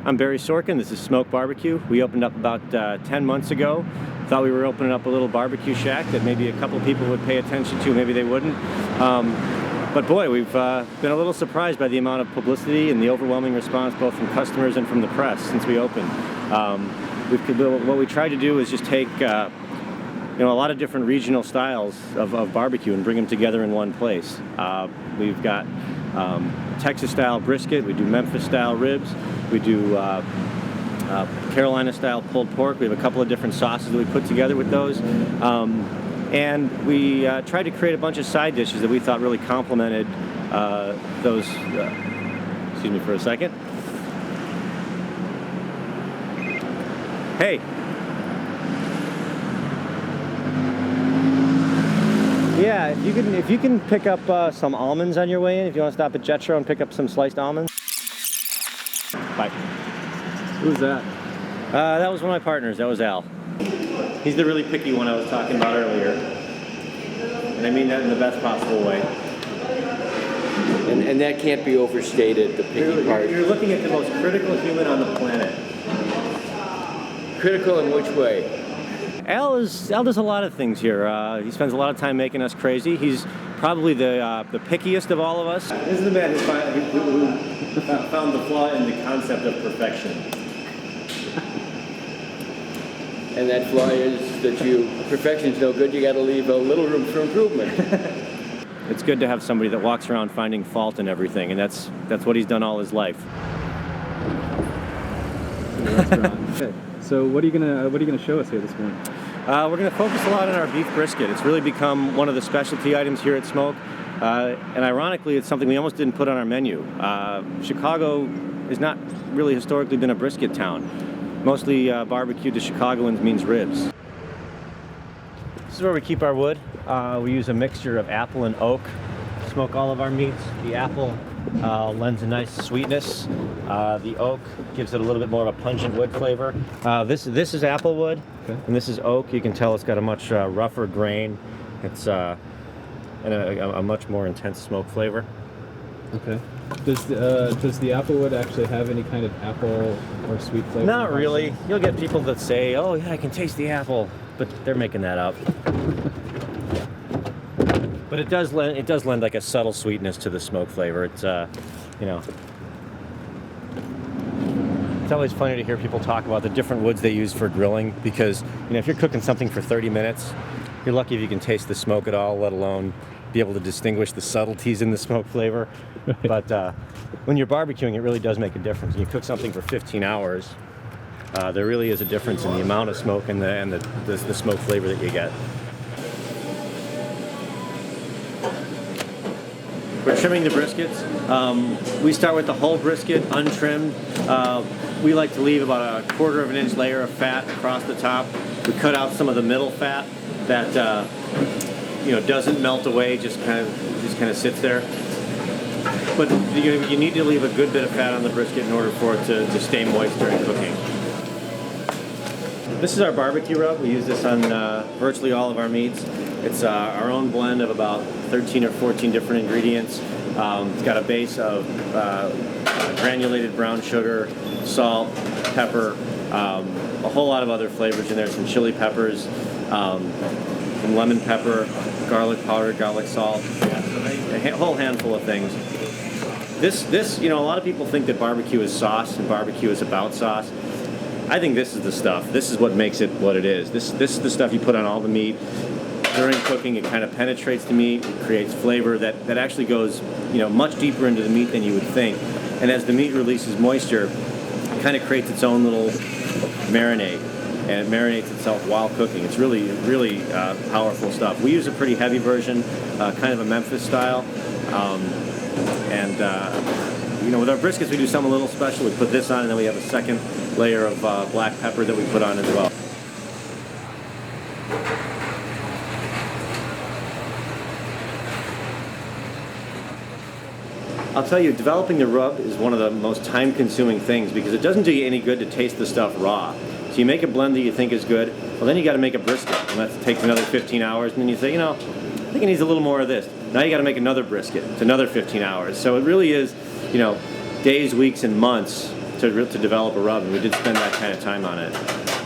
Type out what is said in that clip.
I'm Barry Sorkin. This is Smoque BBQ. We opened up about 10 months ago. Thought we were opening up a little barbecue shack that maybe a couple people would pay attention to, maybe they wouldn't. But boy, we've been a little surprised by the amount of publicity and the overwhelming response both from customers and from the press since we opened. What we tried to do is just take a lot of different regional styles of barbecue and bring them together in one place. We've got Texas-style brisket, we do Memphis-style ribs, we do Carolina-style pulled pork. We have a couple of different sauces that we put together with those. And we tried to create a bunch of side dishes that we thought really complemented those. Excuse me for a second. Hey. Yeah, if you can pick up some almonds on your way in, if you want to stop at Jetro and pick up some sliced almonds. Bye. Who's that? That was one of my partners. That was Al. He's the really picky one I was talking about earlier. And I mean that in the best possible way. And that can't be overstated, the picky part. You're looking at the most critical human on the planet. Critical in which way? Al does a lot of things here. He spends a lot of time making us crazy. He's probably the pickiest of all of us. This is the man who found the flaw in the concept of perfection. And that flaw is that perfection's no good, you gotta leave a little room for improvement. It's good to have somebody that walks around finding fault in everything, and that's what he's done all his life. Okay. So what are you gonna show us here this morning? We're gonna focus a lot on our beef brisket. It's really become one of the specialty items here at Smoque, and ironically, it's something we almost didn't put on our menu. Chicago has not really historically been a brisket town. Mostly barbecue to Chicagoans means ribs. This is where we keep our wood. We use a mixture of apple and oak to smoke all of our meats. The apple lends a nice sweetness. The oak gives it a little bit more of a pungent wood flavor. This is apple wood, okay, and this is oak. You can tell it's got a much rougher grain. It's and a much more intense smoke flavor. Okay. Does the apple wood actually have any kind of apple or sweet flavor? Not really. You'll get people that say, "Oh yeah, I can taste the apple," but they're making that up. But it does lend like a subtle sweetness to the smoke flavor. It's it's always funny to hear people talk about the different woods they use for grilling, because if you're cooking something for 30 minutes, you're lucky if you can taste the smoke at all, let alone be able to distinguish the subtleties in the smoke flavor. But when you're barbecuing, it really does make a difference. When you cook something for 15 hours, there really is a difference in the amount of smoke and the smoke flavor that you get. We're trimming the briskets. We start with the whole brisket, untrimmed. We like to leave about a 1/4 of an inch layer of fat across the top. We cut out some of the middle fat that doesn't melt away, just kind of sits there. But you need to leave a good bit of fat on the brisket in order for it to stay moist during cooking. This is our barbecue rub. We use this on virtually all of our meats. It's our own blend of about 13 or 14 different ingredients. It's got a base of granulated brown sugar, salt, pepper, a whole lot of other flavors in there, some chili peppers, some lemon pepper, garlic powder, garlic salt, a whole handful of things. This, a lot of people think that barbecue is sauce and barbecue is about sauce. I think this is the stuff. This is what makes it what it is. This is the stuff you put on all the meat. During cooking, it kind of penetrates the meat, it creates flavor that actually goes, much deeper into the meat than you would think. And as the meat releases moisture, it kind of creates its own little marinade, and it marinates itself while cooking. It's really, really powerful stuff. We use a pretty heavy version, kind of a Memphis style. With our briskets, we do something a little special. We put this on, and then we have a second layer of black pepper that we put on as well. I'll tell you, developing the rub is one of the most time-consuming things, because it doesn't do you any good to taste the stuff raw. So you make a blend that you think is good, well then you got to make a brisket, and that takes another 15 hours, and then you say, I think it needs a little more of this. Now you got to make another brisket. It's another 15 hours. So it really is, days, weeks, and months to develop a rub, and we did spend that kind of time on it.